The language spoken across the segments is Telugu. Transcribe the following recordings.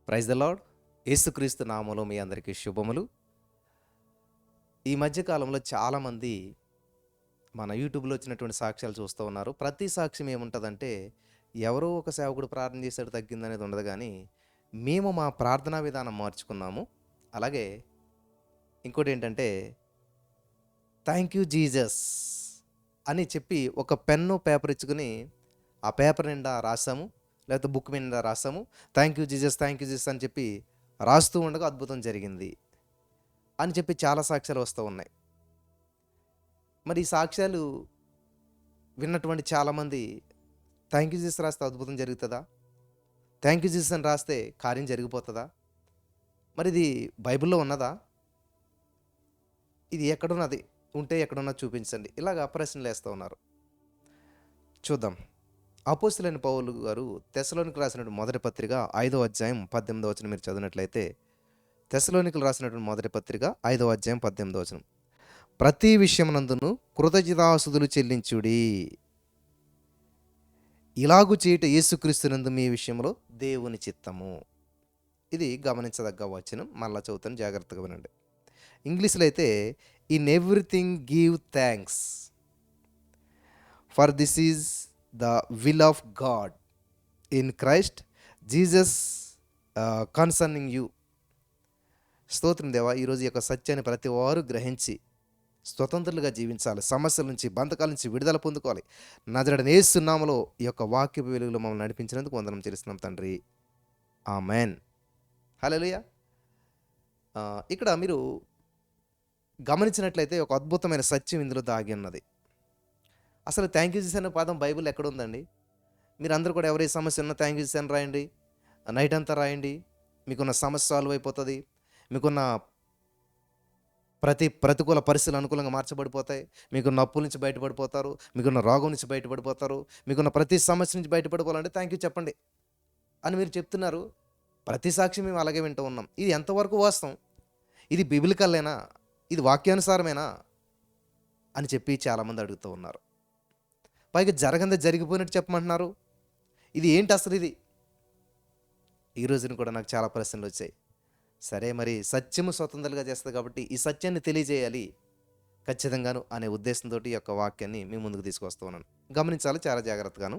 Praise the lord. యేసుక్రీస్తు నామములో మీ అందరికీ శుభములు. ఈ మధ్య కాలంలో చాలామంది మన యూట్యూబ్లో వచ్చినటువంటి సాక్ష్యాలు చూస్తూ ఉన్నారు. ప్రతి సాక్ష్యం ఏముంటుందంటే, ఎవరో ఒక సేవకుడు ప్రార్థన చేశాడు తగ్గిందనేది ఉండదు కానీ, మేము మా ప్రార్థనా విధానం మార్చుకున్నాము. అలాగే ఇంకోటి ఏంటంటే, థ్యాంక్ యూ జీసస్ అని చెప్పి ఒక పెన్ను పేపర్ ఇచ్చుకుని ఆ పేపర్ నిండా రాసాము, లేకపోతే బుక్ నిండా రాసాము. Thank you Jesus, thank you Jesus అని చెప్పి రాస్తూ ఉండగా అద్భుతం జరిగింది అని చెప్పి చాలా సాక్ష్యాలు వస్తూ ఉన్నాయి. మరి ఈ సాక్ష్యాలు విన్నటువంటి చాలామంది థ్యాంక్ యూ జీసస్ రాస్తే అద్భుతం జరుగుతుందా, థ్యాంక్ యూ జీసస్ అని రాస్తే కార్యం జరిగిపోతుందా, మరి ఇది బైబిల్లో ఉన్నదా, ఇది ఎక్కడున్నది, ఉంటే ఎక్కడున్నా చూపించండి, ఇలాగ ప్రశ్నలు వేస్తూ ఉన్నారు. చూద్దాం. అపోస్తలుడైన పౌలు గారు తెస్సలోనికీయులకు రాసినటువంటి మొదటి పత్రిక 5వ అధ్యాయం 18వ వచనం మీరు చదివినట్లయితే, తెస్సలోనికీయులకు రాసినటువంటి మొదటి పత్రిక 5వ అధ్యాయం 18వ వచనం, ప్రతి విషయమునందును కృతజ్ఞతాస్తుతులు చెల్లించుడి, ఇలాగు చేయుట యేసుక్రీస్తునందు మీ విషయంలో దేవుని చిత్తము. ఇది గమనించదగ్గ వచనం. మళ్ళా చదువుతాను, జాగ్రత్తగా వినండి. ఇంగ్లీష్లో అయితే, in everything give thanks, for this is the will of God in Christ Jesus concerning you. స్తోత్రం దేవా. ఈరోజు ఈ యొక్క సత్యాన్ని ప్రతి వారు గ్రహించి స్వతంత్రులుగా జీవించాలి, సమస్యల నుంచి బంధకాల నుంచి విడుదల పొందుకోవాలి. నజరేయుడైన యేసు నామములో ఈ యొక్క వాక్యపు వెలుగులో మమ్మల్ని నడిపించినందుకు వందనం చెల్లిస్తున్నాం తండ్రి, ఆమేన్. హల్లెలూయా. ఇక్కడ మీరు గమనించినట్లయితే ఒక అద్భుతమైన సత్యం ఇందులో దాగి ఉన్నది. అసలు థ్యాంక్ యూ జీసస్ అనే పదం బైబిల్ ఎక్కడ ఉందండి? మీరు అందరూ కూడా ఎవరి సమస్య ఉన్నా థ్యాంక్ యూ జీసస్ అని రాయండి, నైట్ అంతా రాయండి, మీకున్న సమస్య సాల్వ్ అయిపోతుంది. మీకున్న ప్రతికూల పరిస్థితులు అనుకూలంగా మార్చబడిపోతాయి. మీకున్న అప్పుల నుంచి బయటపడిపోతారు, మీకున్న రోగం నుంచి బయటపడిపోతారు, మీకున్న ప్రతి సమస్య నుంచి బయటపడిపోవాలంటే థ్యాంక్ యూ చెప్పండి అని మీరు చెప్తున్నారు. ప్రతి సాక్షి మేము అలాగే వింటూ ఉన్నాం. ఇది ఎంతవరకు వాస్తవం? ఇది బిబిలికల్లేనా? ఇది వాక్యానుసారమేనా అని చెప్పి చాలామంది అడుగుతూ ఉన్నారు. పైగా జరగందే జరిగిపోయినట్టు చెప్పమంటున్నారు. ఇది ఏంటి అసలు? ఇది ఈ రోజున కూడా నాకు చాలా ప్రశ్నలు వచ్చాయి. సరే, మరి సత్యము స్వతంత్రంగా చేస్తుంది కాబట్టి ఈ సత్యాన్ని తెలియజేయాలి ఖచ్చితంగాను అనే ఉద్దేశంతో ఈ యొక్క వాక్యాన్ని మీ ముందుకు తీసుకొస్తూ ఉన్నాను. గమనించాలి చాలా జాగ్రత్తగాను.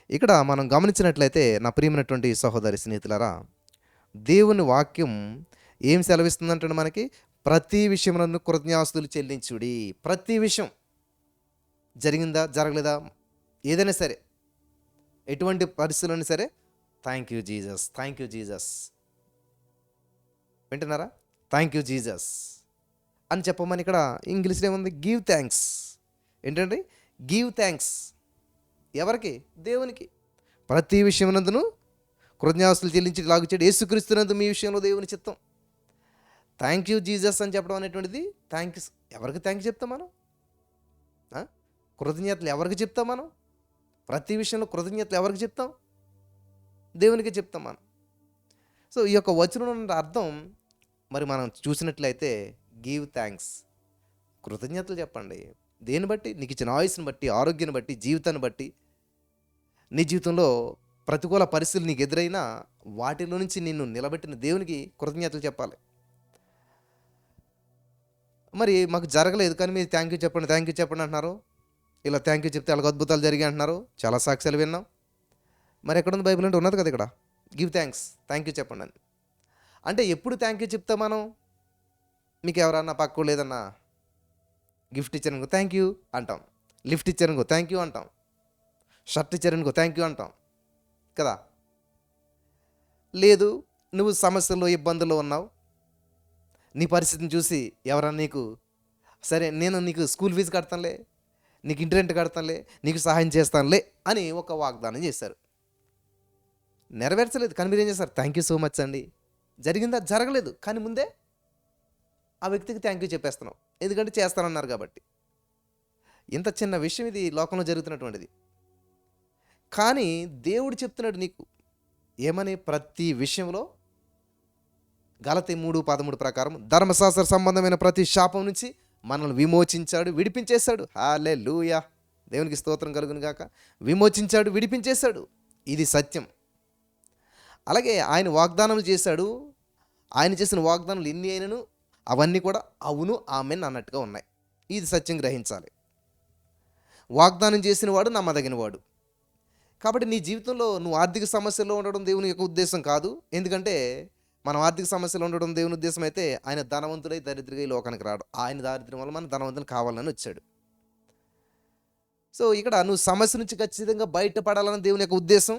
ఇక్కడ మనం గమనించినట్లయితే నా ప్రియమైనటువంటి సహోదరి స్నేహితులారా, దేవుని వాక్యం ఏం సెలవిస్తుందంటే మనకి, ప్రతి విషయమునందు కృతజ్ఞతాస్తుతులు చెల్లించుడి. ప్రతి విషయం జరిగిందా జరగలేదా ఏదైనా సరే, ఎటువంటి పరిస్థితులైనా సరే thank you Jesus, thank you Jesus. వింటున్నారా? థ్యాంక్ యూ జీసస్ అని చెప్పమని ఇక్కడ ఇంగ్లీష్లో ఏముంది? Give thanks. ఏంటండి? Give thanks. ఎవరికి? దేవునికి. ప్రతి విషయమునందును కృతజ్ఞతాస్తుతులు చెల్లించి లాగు చేయడం యేసుక్రీస్తునందు మీ విషయంలో దేవుని చిత్తం. థ్యాంక్ యూ జీసస్ అని చెప్పడం అనేటువంటిది థ్యాంక్స్. ఎవరికి థ్యాంక్స్ చెప్తాం మనం? కృతజ్ఞతలు ఎవరికి చెప్తాం మనం? ప్రతి విషయంలో కృతజ్ఞతలు ఎవరికి చెప్తాం? దేవునికి చెప్తాం మనం. సో ఈ యొక్క వచనం అర్థం మరి మనం చూసినట్లయితే, గివ్ థ్యాంక్స్, కృతజ్ఞతలు చెప్పండి. దేని బట్టి? నీకు ఇచ్చిన ఆయుస్ని బట్టి, ఆరోగ్యాన్ని బట్టి, జీవితాన్ని బట్టి. నీ జీవితంలో ప్రతికూల పరిస్థితులు నీకు ఎదురైనా వాటిలో నుంచి నిన్ను నిలబెట్టిన దేవునికి కృతజ్ఞతలు చెప్పాలి. మరి మాకు జరగలేదు కానీ మీరు థ్యాంక్ యూ చెప్పండి, థ్యాంక్ యూ చెప్పండి అంటున్నారు. ఇలా థ్యాంక్ యూ చెప్తే అలాగ అద్భుతాలు జరిగాయి అంటున్నారు. చాలా సాక్ష్యాలు విన్నాం. మరి ఎక్కడుంది బైబిల్? అంటే ఉన్నది కదా ఇక్కడ, గివ్ థ్యాంక్స్, థ్యాంక్ యూ చెప్పండి అని. అంటే ఎప్పుడు థ్యాంక్ యూ చెప్తాం మనం? మీకు ఎవరన్నా పక్కు లేదన్నా గిఫ్ట్ ఇచ్చారనుకో థ్యాంక్ యూ అంటాం, లిఫ్ట్ ఇచ్చారనుకో థ్యాంక్ యూ అంటాం, షర్ట్ ఇచ్చారనుకో థ్యాంక్ యూ అంటాం కదా. లేదు, నువ్వు సమస్యల్లో ఇబ్బందుల్లో ఉన్నావు, నీ పరిస్థితిని చూసి ఎవరన్నా నీకు, సరే నేను నీకు స్కూల్ ఫీజు కడతానులే, నీకు ఇంటి రెంట్ కడతానులే, నీకు సహాయం చేస్తానులే అని ఒక వాగ్దానం చేశారు. నెరవేర్చలేదు కానీ మీరు ఏం చేస్తారు? థ్యాంక్ యూ సో మచ్ అండి. జరిగిందా? జరగలేదు కానీ ముందే ఆ వ్యక్తికి థ్యాంక్ యూ చెప్పేస్తున్నాం, ఎందుకంటే చేస్తానన్నారు కాబట్టి. ఇంత చిన్న విషయం ఇది లోకంలో జరుగుతున్నటువంటిది. కానీ దేవుడు చెప్తున్నాడు నీకు ఏమని? ప్రతి విషయంలో గలతీ 3:13 ప్రకారం ధర్మశాస్త్ర సంబంధమైన ప్రతి శాపం నుంచి మనల్ని విమోచించాడు, విడిపించేశాడు. హల్లెలూయా, దేవునికి స్తోత్రం కలుగును గాక. విమోచించాడు, విడిపించేశాడు. ఇది సత్యం. అలాగే ఆయన వాగ్దానాలు చేశాడు. ఆయన చేసిన వాగ్దానాలు ఎన్ని అయినను అవన్నీ కూడా అవును, ఆమెన్ అన్నట్టుగా ఉన్నాయి. ఇది సత్యం గ్రహించాలి. వాగ్దానం చేసిన వాడు నమ్మదగినవాడు. కాబట్టి నీ జీవితంలో నువ్వు ఆర్థిక సమస్యల్లో ఉండడం దేవుని యొక్క ఉద్దేశం కాదు. ఎందుకంటే మనం ఆర్థిక సమస్యలో ఉండడం దేవుని ఉద్దేశం అయితే ఆయన ధనవంతుడై దరిద్రుగా ఈ లోకానికి రాడు. ఆయన దారిద్ర్యం వల్ల మనం ధనవంతులు కావాలని వచ్చాడు. సో ఇక్కడ నువ్వు సమస్య నుంచి ఖచ్చితంగా బయటపడాలని దేవుని యొక్క ఉద్దేశం.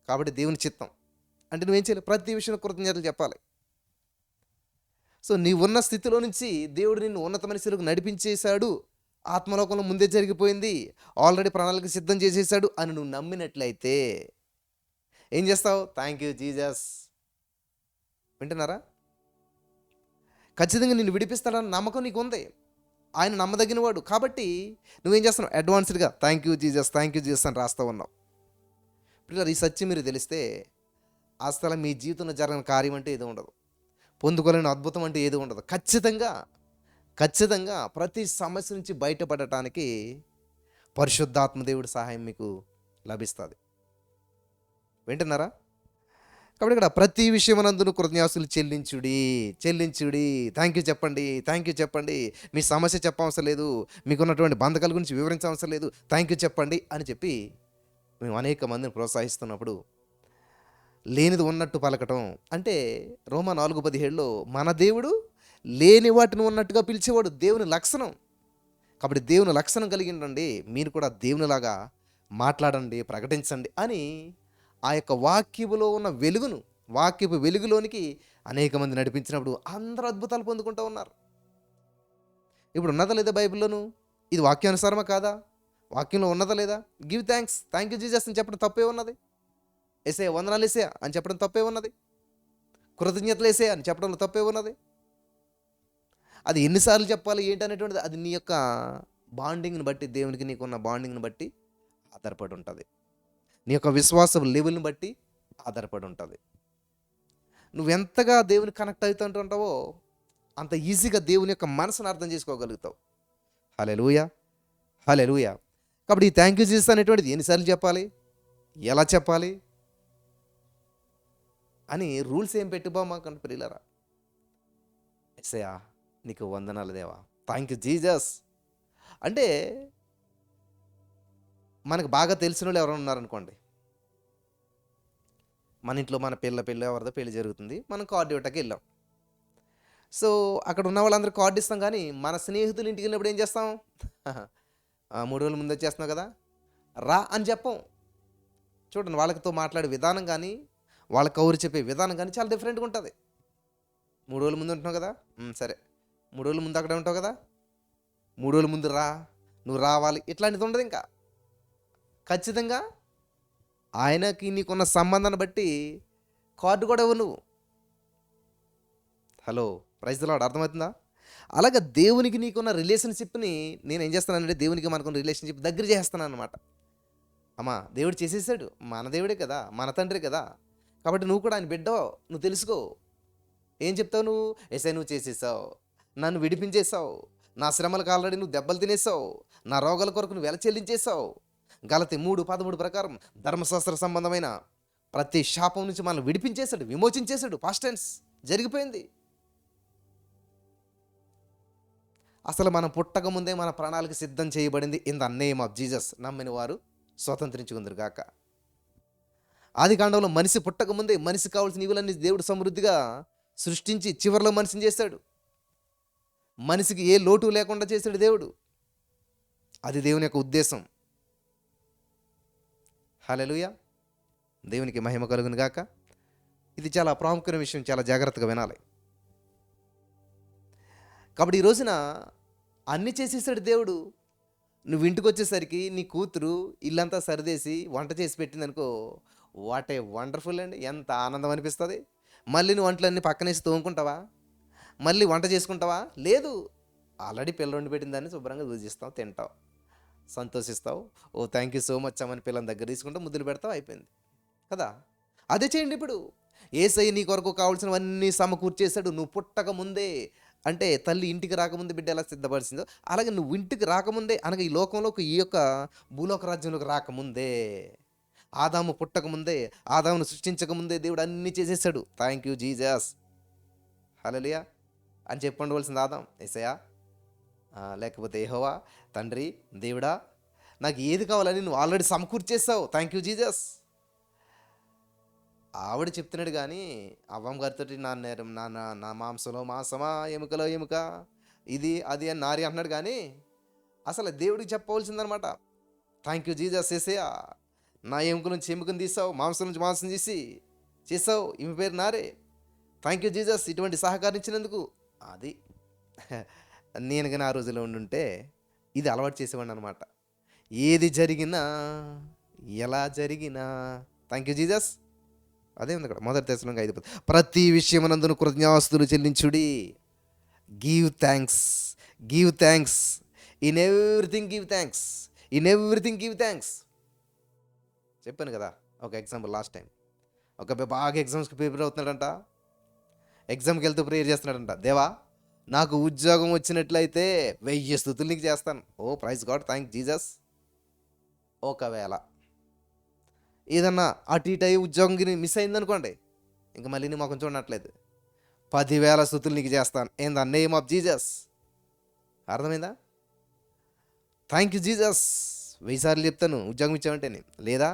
కాబట్టి దేవుని చిత్తం. అంటే నువ్వేం చేయాలి? ప్రతి విషయంలో కృతజ్ఞతలు చెప్పాలి. సో నీవున్న స్థితిలో నుంచి దేవుడు నిన్ను ఉన్నతమైన స్థితిలోకి నడిపించేశాడు. ఆత్మలోకంలో ముందే జరిగిపోయింది. ఆల్రెడీ ప్రణాళిక సిద్ధం చేసేసాడు అని నువ్వు నమ్మినట్లయితే ఏం చేస్తావు? Thank you Jesus. వింటున్నారా? ఖచ్చితంగా నిన్ను విడిపిస్తాడన్న నమ్మకం నీకు ఉంది. ఆయన నమ్మదగినవాడు. కాబట్టి నువ్వేం చేస్తున్నావు? అడ్వాన్స్డ్గా thank you Jesus, thank you Jesus అని రాస్తూ ఉన్నావు. ఇప్పుడు ఈ సత్యం మీరు తెలిస్తే అసలు మీ జీవితంలో జరిగిన కార్యం అంటే ఏది ఉండదు. పొందుకోలేని అద్భుతం అంటే ఏది ఉండదు. ఖచ్చితంగా ప్రతి సమస్య నుంచి బయటపడటానికి పరిశుద్ధాత్మ దేవుడి సహాయం మీకు లభిస్తుంది. వింటున్నారా? కాబట్టి ఇక్కడ ప్రతి విషయమనందును కృతజ్ఞాస్తులు చెల్లించుడి. థ్యాంక్ యూ చెప్పండి. మీ సమస్య చెప్పవసరం లేదు, మీకున్నటువంటి బంధకాల గురించి వివరించవసరం లేదు, థ్యాంక్ యూ చెప్పండి అని చెప్పి మేము అనేక మందిని ప్రోత్సహిస్తున్నప్పుడు లేనిది ఉన్నట్టు పలకటం అంటే రోమా 4:17లో మన దేవుడు లేని వాటిని ఉన్నట్టుగా పిలిచేవాడు. దేవుని లక్షణం. కాబట్టి దేవుని లక్షణం కలిగిండండి. మీరు కూడా దేవునిలాగా మాట్లాడండి, ప్రకటించండి అని ఆ యొక్క వాక్యములో ఉన్న వాక్యపు వెలుగులోనికి అనేక మంది నడిపించినప్పుడు అందరూ అద్భుతాలు పొందుకుంటూ ఉన్నారు. ఇప్పుడు ఉన్నదా లేదా బైబిల్లోను? ఇది వాక్యానుసారమా కాదా? వాక్యంలో ఉన్నదా లేదా? గివ్ థ్యాంక్ యూ జీసస్ అని చెప్పడం తప్పే ఉన్నది. ఏసే వందనాలు ఏసే అని చెప్పడం తప్పే ఉన్నది. కృతజ్ఞతలు ఏసే అని చెప్పడంలో తప్పే ఉన్నది. అది ఎన్నిసార్లు చెప్పాలి ఏంటి అనేటువంటిది అది నీ యొక్క బాండింగ్ని బట్టి, దేవునికి నీకున్న బాండింగ్ని బట్టి ఆధారపడి ఉంటుంది. నీ యొక్క విశ్వాసం లెవెల్ని బట్టి ఆధారపడి ఉంటుంది. నువ్వెంతగా దేవుని కనెక్ట్ అవుతుంటావో అంత ఈజీగా దేవుని యొక్క మనసును అర్థం చేసుకోగలుగుతావు. హల్లెలూయా. కాబట్టి ఈ థ్యాంక్ యూ జీసస్ అనేటువంటిది ఎన్నిసార్లు చెప్పాలి, ఎలా చెప్పాలి అని రూల్స్ ఏం పెట్టుకోమాకండి ప్రియులారా. యేసయ్యా నీకు వందనాలు దేవా, థ్యాంక్ యూ జీసస్ అంటే మనకు బాగా తెలిసిన వాళ్ళు ఎవరైనా ఉన్నారనుకోండి. మన ఇంట్లో మన పెళ్ళి ఎవరిదో పెళ్లి జరుగుతుంది, మనం కార్డు ఇవ్వటానికి వెళ్ళాం. సో అక్కడ ఉన్న వాళ్ళందరూ కార్డు ఇస్తాం, కానీ మన స్నేహితులు ఇంటికి వెళ్ళినప్పుడు ఏం చేస్తాం? 3 రోజుల ముందు వచ్చేస్తున్నావు కదా రా అని చెప్పం. చూడండి, వాళ్ళతో మాట్లాడే విధానం కానీ వాళ్ళ కౌరు చెప్పే విధానం కానీ చాలా డిఫరెంట్గా ఉంటుంది. 3 రోజుల ముందు ఉంటున్నావు కదా, సరే 3 రోజుల ముందు అక్కడే ఉంటావు కదా, 3 రోజుల ముందు రా, నువ్వు రావాలి, ఇట్లాంటిది ఉండదు. ఇంకా ఖచ్చితంగా ఆయనకి నీకున్న సంబంధాన్ని బట్టి కార్డు కూడా ఇవ్వు నువ్వు. హలో, ప్రైజ్ ది లార్డ్, అర్థమవుతుందా? అలాగే దేవునికి నీకున్న రిలేషన్షిప్ని నేను ఏం చేస్తానంటే దేవునికి మనకున్న రిలేషన్షిప్ దగ్గర చేస్తాను అనమాట. అమ్మా దేవుడు చేసేసాడు, మన దేవుడే కదా, మన తండ్రి కదా, కాబట్టి నువ్వు కూడా ఆయన బిడ్డో, నువ్వు తెలుసుకో. ఏం చెప్తావు నువ్వు? ఎస్ఐ నువ్వు చేసేసావు, నన్ను విడిపించేసావు, నా శ్రమలకు ఆల్రెడీ నువ్వు దెబ్బలు తినేసావు, నా రోగాల కొరకు నువ్వు వెల చెల్లించేసావు. గలతీ 3:13 ప్రకారం ధర్మశాస్త్ర సంబంధమైన ప్రతి శాపం నుంచి మనల్ని విడిపించేశాడు, విమోచించేశాడు. పాస్ట్ టెన్స్ జరిగిపోయింది. అసలు మనం పుట్టక ముందే మన ప్రణాళిక సిద్ధం చేయబడింది. In the name of Jesus. నమ్మిన వారు స్వతంత్రించుకుందరు గాక. ఆది కాండంలో మనిషి పుట్టక ముందే మనిషి కావాల్సిన ఈవులన్నీ దేవుడు సమృద్ధిగా సృష్టించి చివరిలో మనిషిని చేశాడు. మనిషికి ఏ లోటు లేకుండా చేశాడు దేవుడు. అది దేవుని యొక్క ఉద్దేశం. హల్లెలూయా, దేవునికి మహిమ కలుగును గాక. ఇది చాలా ప్రాముఖ్యమైన విషయం, చాలా జాగ్రత్తగా వినాలి. కాబట్టి ఈ రోజున అన్నీ చేసేసాడు దేవుడు. నువ్వు ఇంటికి వచ్చేసరికి నీ కూతురు ఇల్లంతా సరిదేసి వంట చేసి పెట్టిందనుకో, వాట్ ఏ వండర్ఫుల్ అండి, ఎంత ఆనందం అనిపిస్తుంది. మళ్ళీ నువ్వు వంటలన్నీ పక్కనేసి తోముకుంటావా? మళ్ళీ వంట చేసుకుంటావా? లేదు, ఆల్రెడీ పిల్ల వండి పెట్టిన దాన్ని శుభ్రంగా పూజిస్తావు, తింటావు, సంతోషిస్తావు. ఓ థ్యాంక్ యూ సో మచ్ అమ్మని పిల్లని దగ్గర తీసుకుంటావు, ముద్దులు పెడతావు, అయిపోయింది కదా. అదే చేయండి. ఇప్పుడు యేసయ్య నీ కొరకు కావాల్సినవన్నీ సమకూర్చేశాడు. నువ్వు పుట్టక ముందే, అంటే తల్లి ఇంటికి రాకముందే బిడ్డ ఎలా సిద్ధపరిచిందో అలాగే నువ్వు ఇంటికి రాకముందే, అనగా ఈ లోకంలోకి, ఈ యొక్క భూలోక రాజ్యంలోకి రాకముందే ఆదాము పుట్టక ముందే, ఆదామును సృష్టించక ముందే దేవుడు అన్నీ చేసేసాడు. థ్యాంక్ యూ జీసస్, హల్లెలూయా అని చెప్పి ఉండవలసింది ఆదాం. యేసయ్యా లేకపోతే యెహోవా, తండ్రి, దేవుడా, నాకు ఏది కావాలని నువ్వు ఆల్రెడీ సమకూర్చేసావు. Thank you Jesus. ఆవిడ చెప్తున్నాడు కానీ అవ్వం గారితో నా నేరం నా నా నా మాంసంలో మాంసమా, ఎముకలో ఎముక, ఇది అది అని నారి అంటున్నాడు కానీ అసలు దేవుడికి చెప్పవలసిందనమాట. థ్యాంక్ యూ జీసస్, యేసయ్యా, నా ఎముక నుంచి ఎముకను తీసావు, మాంసం నుంచి మాంసం తీసి చేసావు, ఈమె పేరు నారే. థ్యాంక్ యూ జీసస్, ఇటువంటి సహకరించినందుకు. అది నేను కానీ ఆ రోజులో ఉండుంటే ఇది అలవాటు చేసేవాడిని అనమాట. ఏది జరిగినా, ఎలా జరిగినా థ్యాంక్ యూ జీసస్. అదే ఉంది అక్కడ 1 తెస్సలోనికైలు 5:10. ప్రతి విషయమునందును కృతజ్ఞతాస్తుతులు చెల్లించుడి. Give thanks, give thanks, in everything give thanks, in everything give thanks. చెప్పాను కదా ఒక ఎగ్జాంపుల్ లాస్ట్ టైం. ఒక అబ్బాయి బాగా ఎగ్జామ్స్కి ప్రిపేర్ అవుతున్నాడంట. ఎగ్జామ్కి వెళ్తూ ప్రేయర్ చేస్తున్నాడంట. దేవా, నాకు ఉద్యోగం వచ్చినట్లయితే 1000 స్తుతులు నీకు చేస్తాను. ఓ ప్రైజ్ గాడ్, థ్యాంక్ జీసస్. ఒకవేళ ఏదన్నా అటు ఇటు అయ్యి ఉద్యోగం మిస్ అయిందనుకోండి, ఇంకా మళ్ళీ నీ మొఖం చూడనట్లేదు. 10,000 స్తుతులు నీకు చేస్తాను in the name of Jesus. అర్థమైందా? థ్యాంక్ యూ జీసస్ 1000 సార్లు చెప్తాను ఉద్యోగం ఇచ్చామంటే నేను. లేదా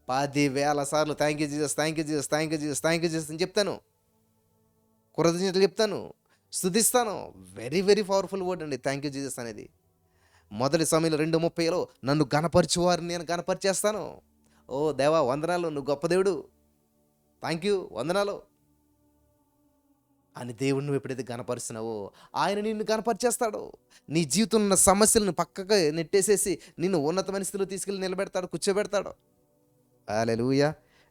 10,000 సార్లు thank you Jesus, thank you Jesus, thank you Jesus, thank you Jesus అని చెప్తాను. కృతజ్ఞతలు చెప్తాను, స్తుతిస్తాను. వెరీ వెరీ పవర్ఫుల్ వర్డ్ అండి థ్యాంక్ యూ జీసస్ అనేది. మొదటి సమయంలో 2:30లో నన్ను గణపరచువారిని నేను గణపరిచేస్తాను. ఓ దేవా వందనాలు, నువ్వు గొప్ప దేవుడు, థ్యాంక్ యూ, వందనాలు అని దేవుడు నువ్వు ఎప్పుడైతే గణపరుస్తున్నావో ఆయన నిన్ను గణపరిచేస్తాడు. నీ జీవితంలో ఉన్న సమస్యలను పక్కగా నెట్టేసేసి నిన్ను ఉన్నతమైన స్థితిలో తీసుకెళ్ళి నిలబెడతాడు, కూర్చోబెడతాడు. హల్లెలూయా,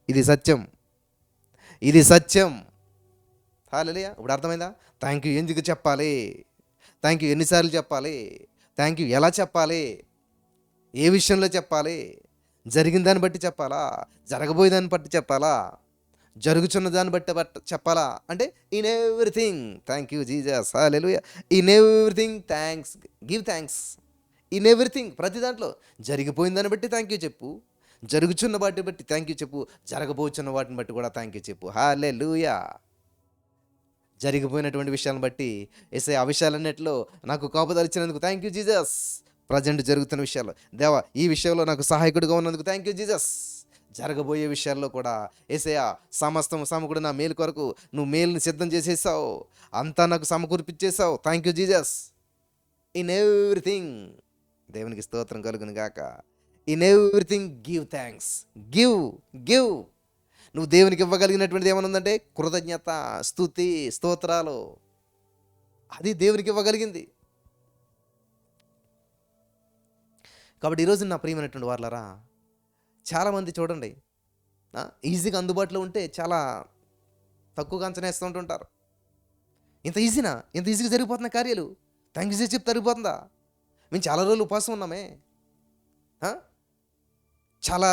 ఇది సత్యం, ఇది సత్యం. హల్లెలూయా. ఇప్పుడు అర్థమైందా? థ్యాంక్ యూ ఎందుకు చెప్పాలి, థ్యాంక్ యూ ఎన్నిసార్లు చెప్పాలి, థ్యాంక్ యూ ఎలా చెప్పాలి, ఏ విషయంలో చెప్పాలి, జరిగిన దాన్ని బట్టి చెప్పాలా, జరగబోయే దాన్ని బట్టి చెప్పాలా, జరుగుతున్న దాన్ని బట్టి చెప్పాలా అంటే in everything thank you Jesus, hallelujah. In everything thanks, give thanks. In everything, ప్రతి దాంట్లో జరిగిపోయిన దాన్ని బట్టి థ్యాంక్ యూ చెప్పు, జరుగుతున్న వాటిని బట్టి థ్యాంక్ యూ చెప్పు, జరగబోతున్న వాటిని బట్టి కూడా థ్యాంక్ యూ చెప్పు. హల్లెలూయా. జరిగిపోయినటువంటి విషయాలను బట్టి యేసయ్యా ఆ విషయాలన్నిటిలో నాకు కాపుదల ఇచ్చినందుకు థ్యాంక్ యూ జీసస్. ప్రజెంట్ జరుగుతున్న విషయాల్లో దేవా ఈ విషయంలో నాకు సహాయకుడిగా ఉన్నందుకు థ్యాంక్ యూ జీసస్. జరగబోయే విషయాల్లో కూడా యేసయ్యా సమస్తం సమకూడి నా మేలు కొరకు నువ్వు మేలుని సిద్ధం చేసేసావు, అంతా నాకు సమకూర్పిచ్చేసావు. Thank you Jesus. In everything, దేవునికి స్తోత్రం కలుగును గాక. In everything give thanks, give give. నువ్వు దేవునికి ఇవ్వగలిగినటువంటిది ఏమైనా ఉందంటే కృతజ్ఞత, స్తుతి, స్తోత్రాలు. అది దేవునికి ఇవ్వగలిగింది. కాబట్టి ఈరోజు నా ప్రియమైనటువంటి వారలారా, చాలామంది చూడండి ఈజీగా అందుబాటులో ఉంటే చాలా తక్కువగా అంచనా వేస్తూ ఉంటుంటారు. ఇంత ఈజీనా, ఇంత ఈజీగా జరిగిపోతున్న కార్యాలు థ్యాంక్ యూ చేసి చెప్తే జరిగిపోతుందా? మేము చాలా రోజులు ఉపవాసం ఉన్నామే, చాలా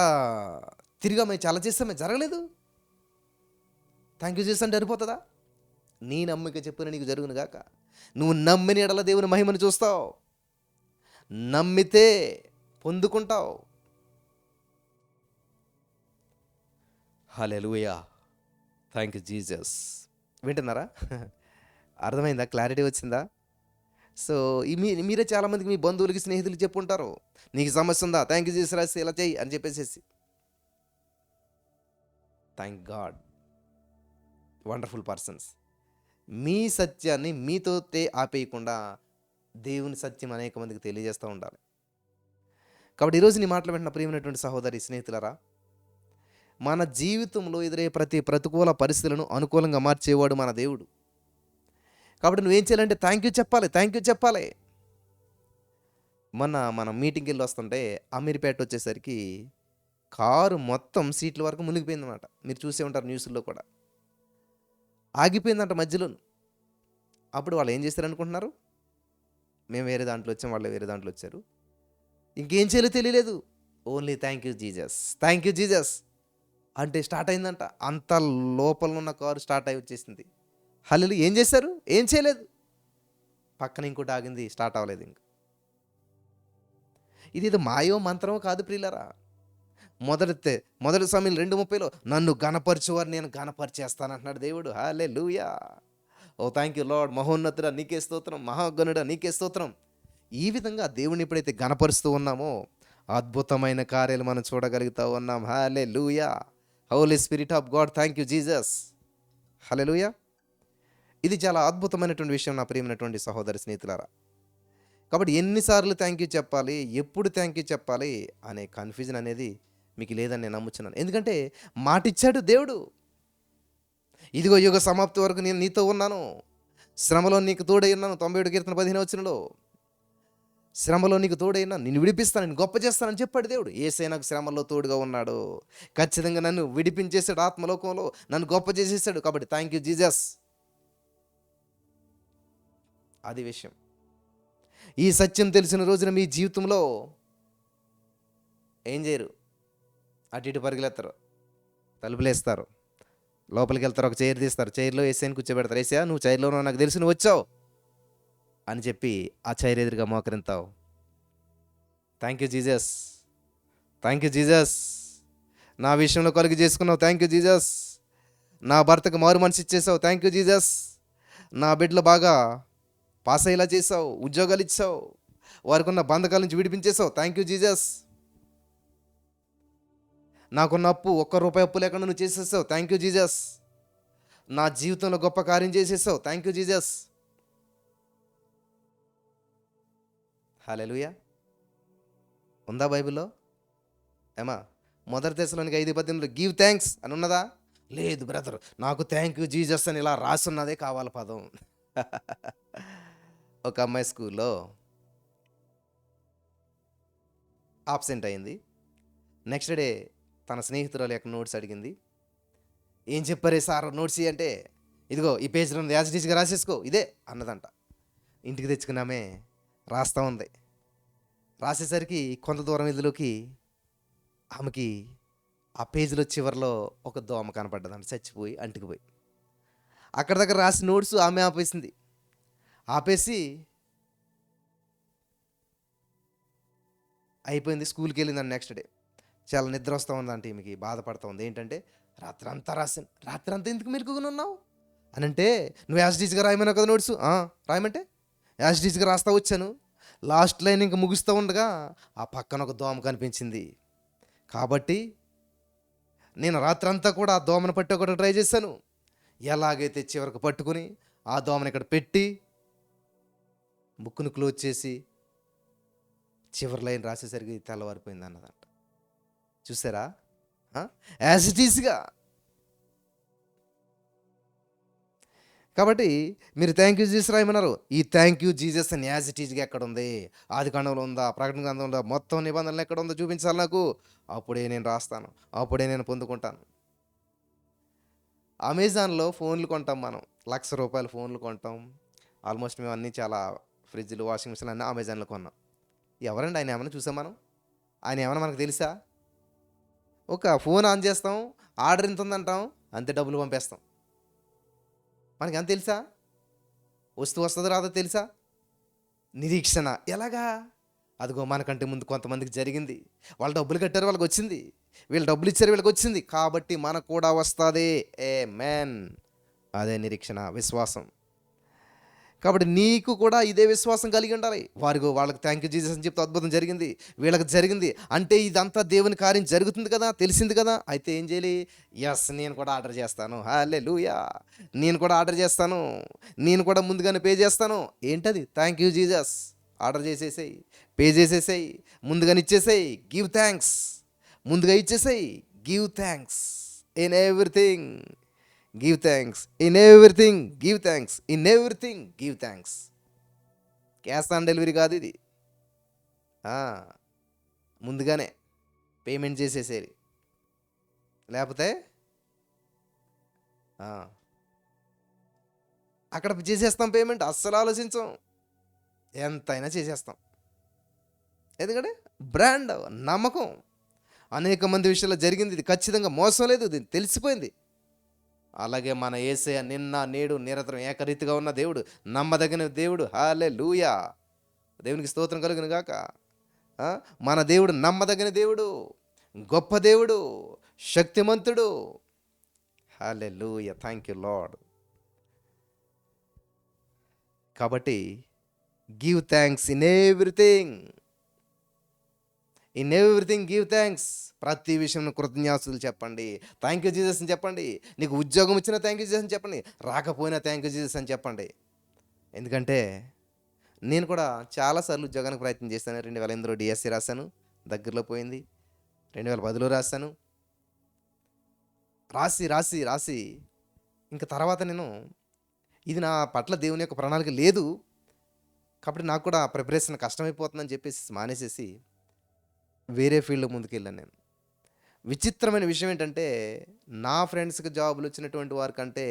తిరిగామే, చాలా చేస్తామే, జరగలేదు. థ్యాంక్ యూ చేస్తే సరిపోతుందా? నీ నమ్మిక చెప్పిన నీకు జరుగును గాక. నువ్వు నమ్మిన ఎడల దేవుని మహిమను చూస్తావు, నమ్మితే పొందుకుంటావు. హల్లెలూయా, థ్యాంక్ యూ జీసస్. వింటున్నారా? అర్థమైందా? క్లారిటీ వచ్చిందా? సో మీరే చాలామందికి మీ బంధువులకి స్నేహితులకి చెప్పుంటారు, నీకు సమస్య ఉందా, థ్యాంక్ యూ జీసస్ రాసి ఇలా చెయ్యి అని చెప్పేసేసి. Thank God, wonderful persons. మీ సత్యాన్ని మీతోటే ఆపేయకుండా దేవుని సత్యం అనేక మందికి తెలియజేస్తూ ఉండాలి. కాబట్టి ఈరోజు నీ మాటలు వెంటనే ప్రియమైనటువంటి సహోదరి స్నేహితులరా, మన జీవితంలో ఎదురయ్యే ప్రతి ప్రతికూల పరిస్థితులను అనుకూలంగా మార్చేవాడు మన దేవుడు. కాబట్టి నువ్వేం చేయాలంటే థ్యాంక్ యూ చెప్పాలి, థ్యాంక్ యూ చెప్పాలి. మనం మీటింగ్కి వెళ్ళి వస్తుంటే అమీర్పేట వచ్చేసరికి కారు మొత్తం సీట్ల వరకు మునిగిపోయిందన్నమాట. మీరు చూసే ఉంటారు న్యూస్లో కూడా. ఆగిపోయిందంట మధ్యలో. అప్పుడు వాళ్ళు ఏం చేశారనుకుంటున్నారు? మేము వేరే దాంట్లో వచ్చాం, వాళ్ళు వేరే దాంట్లో వచ్చారు. ఇంకేం చేయాలో తెలియలేదు. Only thank you Jesus, thank you Jesus అంటే స్టార్ట్ అయిందంట. అంత లోపల ఉన్న కారు స్టార్ట్ అయి వచ్చేసింది. హల్లెలూయా. ఏం చేశారు? ఏం చేయలేదు. పక్కన ఇంకోటి ఆగింది, స్టార్ట్ అవ్వలేదు. ఇంక ఇది మాయో మంత్రమో కాదు ప్రియులరా. మొదటి సమయం 2:30లో నన్ను గణపరచువారు నేను గణపరిచేస్తాను అంటున్నాడు దేవుడు. హల్లెలూయా. ఓ థ్యాంక్ యూ లార్డ్. మహోన్నతుడా నీకే స్తోత్రం, మహాగణుడా నీకే స్తోత్రం. ఈ విధంగా దేవుని ఎప్పుడైతే గణపరుస్తూ ఉన్నామో అద్భుతమైన కార్యాలు మనం చూడగలుగుతా ఉన్నాం. Hallelujah. Holy Spirit of God, thank you Jesus. Hallelujah. ఇది చాలా అద్భుతమైనటువంటి విషయం నా ప్రియమైనటువంటి సహోదరి స్నేహితులారా. కాబట్టి ఎన్నిసార్లు థ్యాంక్ యూ చెప్పాలి, ఎప్పుడు థ్యాంక్ యూ చెప్పాలి అనే కన్ఫ్యూజన్ అనేది మీకు లేదని నేను నమ్ముచున్నాను. ఎందుకంటే మాటిచ్చాడు దేవుడు. ఇదిగో యుగ సమాప్తి వరకు నేను నీతో ఉన్నాను, శ్రమలో నీకు తోడై ఉన్నాను. 97 కీర్తన 15వ వచనంలో శ్రమలో నీకు తోడై ఉన్నాను, నిన్ను విడిపిస్తాను, నేను గొప్ప చేస్తానని చెప్పాడు దేవుడు. యేసయ్య నాకు శ్రమలో తోడుగా ఉన్నాడు, ఖచ్చితంగా నన్ను విడిపించేశాడు, ఆత్మలోకంలో నన్ను గొప్ప చేసేసాడు. కాబట్టి థ్యాంక్ యూ జీసస్. అది విషయం. ఈ సత్యం తెలిసిన రోజున మీ జీవితంలో ఏం చేయరు, అటు ఇటు పరుగులేస్తారు, తలుపులేస్తారు, లోపలికి వెళ్తారు, ఒక చైర్ తీస్తారు, చైర్లో యేసయ్యని కూర్చోబెడతారు. యేసయ్య నువ్వు చైర్లో ఉన్నావు, నాకు తెలుసు నువ్వు వచ్చావు అని చెప్పి ఆ చైర్ ఎదురుగా మోకరింతావు. Thank you Jesus, thank you Jesus. నా విషయంలో కలుగు చేసుకున్నావు, థ్యాంక్ యూ జీసస్. నా భర్తకు మారు మనసు ఇచ్చేసావు, థ్యాంక్ యూ జీసస్. నా బిడ్డలు బాగా పాస్ అయ్యేలా చేసావు, ఉద్యోగాలు ఇచ్చావు, వారికి ఉన్న బంధకాల నుంచి విడిపించేసావు, థ్యాంక్ యూ జీసస్. నాకున్న అప్పు, ₹1 అప్పు లేకుండా నువ్వు చేసేసావు, థ్యాంక్ యూ జీసస్. నా జీవితంలో గొప్ప కార్యం చేసేసావు, థ్యాంక్ యూ జీసస్. హల్లెలూయా. ఉందా బైబిల్లో? ఏమా మొదటి దశలోనికి 5:18 గివ్ థ్యాంక్స్ అని ఉన్నదా? లేదు బ్రదర్, నాకు థ్యాంక్ యూ జీసస్ అని ఇలా రాసున్నదే కావాలి పదం. ఒక అమ్మాయి స్కూల్లో ఆబ్సెంట్ అయింది. నెక్స్ట్ డే తన స్నేహితురాలు యొక్క నోట్స్ అడిగింది. ఏం చెప్పారే సార్ నోట్స్ అంటే, ఇదిగో ఈ పేజ్లో ఉంది, యాజ్ ఇట్ ఈస్గా రాసేసుకో ఇదే అన్నదంట. ఇంటికి తెచ్చుకున్నామే రాస్తూ ఉంది. రాసేసరికి కొంత దూరం ఇదిలోకి ఆమెకి ఆ పేజీలో చివరిలో ఒక దోమ కనపడ్డదంట, చచ్చిపోయి అంటుకుపోయి. అక్కడ దగ్గర రాసిన నోట్స్ ఆమె ఆపేసింది. ఆపేసి అయిపోయింది, స్కూల్కి వెళ్ళిందండి. నెక్స్ట్ డే చాలా నిద్ర వస్తూ ఉందంటే ఈమెకి బాధపడుతూ ఉంది. ఏంటంటే రాత్రంతా రాసాను, రాత్రంతా ఎందుకు మెలుకుని ఉన్నావు అని అంటే, నువ్వు యాజిటీస్గా రాయమన్నావు కదా నోట్స్, రాయమంటే యాజిటీస్గా రాస్తా వచ్చాను. లాస్ట్ లైన్ ఇంక ముగుస్తూ ఉండగా ఆ పక్కన ఒక దోమ కనిపించింది. కాబట్టి నేను రాత్రంతా కూడా ఆ దోమను పట్టి ఒకటి ట్రై చేశాను. ఎలాగైతే చివరికి పట్టుకుని ఆ దోమను ఇక్కడ పెట్టి బుక్ను క్లోజ్ చేసి చివరి లైన్ రాసేసరికి తెల్లవారిపోయింది అన్నదంట. చూసారా? యాజ్ ఇట్ ఈస్గా. కాబట్టి మీరు థ్యాంక్ యూ జీసస్ రాయమన్నారు. ఈ థ్యాంక్ యూ జీసస్ అని యాజ్ ఇట్ ఈస్గా ఎక్కడ ఉంది? ఆదికాండంలో ఉందా, ప్రకటన గ్రంథంలో ఉందా, మొత్తం నిబంధనలు ఎక్కడ ఉందో చూపించాలి నాకు. అప్పుడే నేను రాస్తాను, అప్పుడే నేను పొందుకుంటాను. అమెజాన్లో ఫోన్లు కొంటాం మనం, ₹1,00,000 ఫోన్లు కొంటాం. ఆల్మోస్ట్ మేము అన్నీ చాలా ఫ్రిడ్జ్లు, వాషింగ్ మిషన్లు అన్నీ అమెజాన్లో కొన్నాం. ఎవరండి ఆయన? ఏమైనా చూసాం మనం? ఆయన ఏమైనా మనకు తెలుసా? ఒక ఫోన్ ఆన్ చేస్తాం, ఆర్డర్ ఇంత ఉందంటాం, అంతే డబ్బులు పంపేస్తాం. మనకి ఎంత తెలుసా? వస్తువు వస్తుందో రాదో తెలుసా? నిరీక్షణ. ఎలాగా? అదిగో మనకంటే ముందు కొంతమందికి జరిగింది, వాళ్ళు డబ్బులు కట్టారు, వాళ్ళకి వచ్చింది, వీళ్ళు డబ్బులు ఇచ్చారు, వీళ్ళకి వచ్చింది, కాబట్టి మనకు కూడా వస్తుంది. ఆమేన్. అదే నిరీక్షణ, విశ్వాసం. కాబట్టి నీకు కూడా ఇదే విశ్వాసం కలిగి ఉండాలి. వాళ్ళకి థ్యాంక్ యూ జీసస్ అని చెప్తే అద్భుతం జరిగింది, వీళ్ళకి జరిగింది అంటే ఇదంతా దేవుని కార్యం జరుగుతుంది కదా, తెలిసింది కదా. అయితే ఏం చేయాలి? ఎస్, నేను కూడా ఆర్డర్ చేస్తాను. హల్లెలూయా. నేను కూడా ఆర్డర్ చేస్తాను, నేను కూడా ముందుగానే పే చేస్తాను. ఏంటది? Thank you Jesus. ఆర్డర్ చేసేసేయి, పే చేసేసేయి, ముందుగానే ఇచ్చేసేయి. Give thanks. ముందుగా ఇచ్చేసేయి. Give thanks in everything. Give thanks in everything. Give thanks in everything. Give thanks. Cash on delivery కాదు ఇది. ముందుగానే పేమెంట్ చేసేసేది. లేకపోతే అక్కడ చేసేస్తాం పేమెంట్, అస్సలు ఆలోచించాం, ఎంతైనా చేసేస్తాం. ఎందుకంటే బ్రాండ్, నమ్మకం. అనేక మంది విషయాల్లో జరిగింది ఇది, ఖచ్చితంగా మోసం లేదు, ఇది తెలిసిపోయింది. అలాగే మన యేసయ్య నిన్న నేడు నిరంతరం ఏకరీతిగా ఉన్న దేవుడు, నమ్మదగిన దేవుడు. హల్లెలూయా. దేవునికి స్తోత్రం కలుగును గాక. మన దేవుడు నమ్మదగిన దేవుడు. గొప్ప దేవుడు, శక్తిమంతుడు. హల్లెలూయా, థ్యాంక్ యూ లార్డ్. కాబట్టి give thanks in everything. In everything give thanks. ప్రతి విషయంలో కృతజ్ఞాస్తులు చెప్పండి. థ్యాంక్ యూ జీసస్ అని చెప్పండి. నీకు ఉద్యోగం ఇచ్చినా థ్యాంక్ యూ జీసస్ అని చెప్పండి. రాకపోయినా థ్యాంక్ యూ జీసస్ అని చెప్పండి. ఎందుకంటే నేను కూడా చాలాసార్లు ఉద్యోగానికి ప్రయత్నం చేశాను. 2008లో డిఎస్సి రాశాను, దగ్గరలో పోయింది. 2010లో రాశాను. రాసి రాసి రాసి ఇంక తర్వాత నేను ఇది నా పట్ల దేవుని యొక్క ప్రణాళిక లేదు కాబట్టి నాకు కూడా ప్రిపరేషన్ కష్టమైపోతుందని చెప్పేసి మానేసేసి వేరే ఫీల్డ్లో ముందుకెళ్ళాను నేను. విచిత్రమైన విషయం ఏంటంటే నా ఫ్రెండ్స్కి జాబులు వచ్చినటువంటి వారి కంటే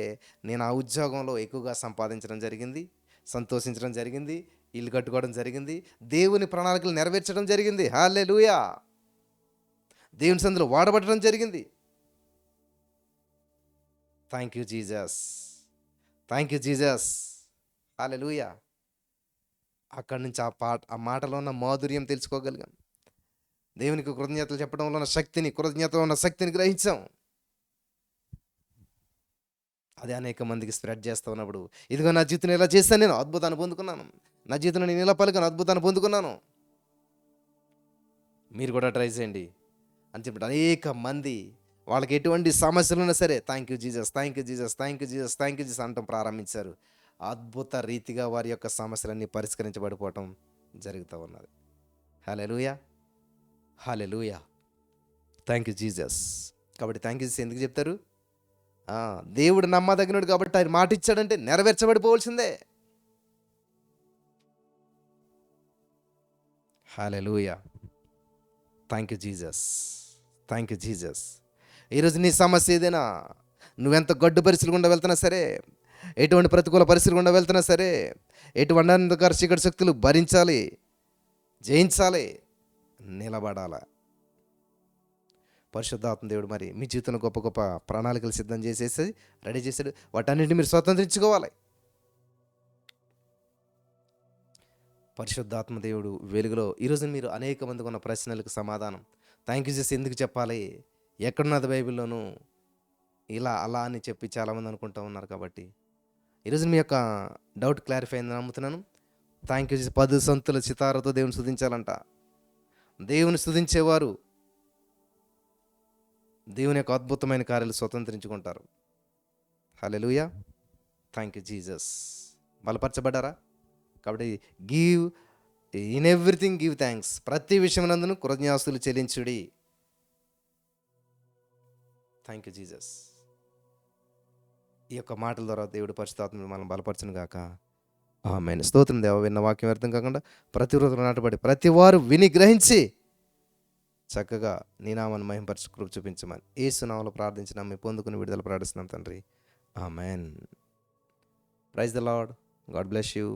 నేను ఆ ఉద్యోగంలో ఎక్కువగా సంపాదించడం జరిగింది, సంతోషించడం జరిగింది, ఇల్లు కట్టుకోవడం జరిగింది, దేవుని ప్రణాళికలు నెరవేర్చడం జరిగింది. హల్లెలూయా. దేవుని సందులో వాడబడడం జరిగింది. Thank you Jesus, thank you Jesus. Hallelujah. అక్కడి నుంచి ఆ మాటలో ఉన్న మాధుర్యం తెలుసుకోగలిగాం. దేవునికి కృతజ్ఞతలు చెప్పడంలో ఉన్న శక్తిని, కృతజ్ఞతలో ఉన్న శక్తిని గ్రహించాం. అది అనేక మందికి స్ప్రెడ్ చేస్తూ ఉన్నప్పుడు ఇదిగో నా జీవితంలో ఇలా చేశాను, నేను అద్భుతాన్ని పొందుకున్నాను, నా జీవితంలో నేను ఇలా పలికాను, అద్భుతాన్ని పొందుకున్నాను, మీరు కూడా ట్రై చేయండి అని చెప్పి అనేక మంది వాళ్ళకి ఎటువంటి సమస్యలు ఉన్నా సరే thank you Jesus, thank you Jesus, thank you Jesus, thank you Jesus అంటాం ప్రారంభించారు. అద్భుత రీతిగా వారి యొక్క సమస్యలన్నీ పరిష్కరించబడిపోవటం జరుగుతూ ఉన్నది. Hallelujah, hallelujah, thank you Jesus. కాబట్టి థ్యాంక్ యూ జీసస్ ఎందుకు చెప్తారు? దేవుడు నమ్మదగినడు కాబట్టి ఆయన మాట ఇచ్చాడంటే నెరవేర్చబడిపోవలసిందే. Hallelujah, thank you Jesus, thank you Jesus. ఈరోజు నీ సమస్య ఏదైనా, నువ్వెంత గడ్డు పరిస్థితులు గుండా వెళ్తున్నా సరే, ఎటువంటి ప్రతికూల పరిస్థితులు గుండా వెళ్తున్నా సరే, ఎటువంటి అంధకార చీకటి శక్తులు భరించాలి, జయించాలి, నిలబడాల. పరిశుద్ధాత్మ దేవుడు మరి మీ జీవితంలో గొప్ప గొప్ప ప్రణాళికలు సిద్ధం చేసేసి రెడీ చేశాడు. వాటన్నిటిని మీరు స్వతంత్రించుకోవాలి. పరిశుద్ధాత్మ దేవుడు వెలుగులో ఈరోజు మీరు అనేక మందికి ఉన్న ప్రశ్నలకు సమాధానం థ్యాంక్ యూ జీసస్ ఎందుకు చెప్పాలి, ఎక్కడున్నది బైబిల్లోనూ, ఇలా అలా అని చెప్పి చాలామంది అనుకుంటూ ఉన్నారు. కాబట్టి ఈరోజు మీ యొక్క డౌట్ క్లారిఫై అయిందని నమ్ముతున్నాను. Thank you Jesus. 10 సంతుల సితారతో దేవుని స్తుతించాలంట. దేవుని స్తుతించేవారు దేవుని యొక్క అద్భుతమైన కార్యాలు స్వతంత్రించుకుంటారు. Hallelujah, thank you Jesus. బలపరచబడ్డారా? కాబట్టి give in everything give thanks. ప్రతి విషయమునందును కృతజ్ఞతాస్తుతులు చెల్లించుడి. Thank you Jesus. ఈ యొక్క మాటల ద్వారా దేవుడు పరిశుద్ధాత్మ మనం బలపరచును గాక. ఆమేన్. స్తోత్రం దేవా. విన్న వాక్యం అర్థం కాకుండా ప్రతి హృదయంలో నాటబడి ప్రతి వారు విని గ్రహించి చక్కగా నీ నామాన్ని మహిమపరచు కృప చూపించమని యేసు నామములో ప్రార్థించిన మీ పొందుకుని విడుదల ప్రార్థిస్తున్నాం తండ్రి. Amen. Praise the Lord. God bless you.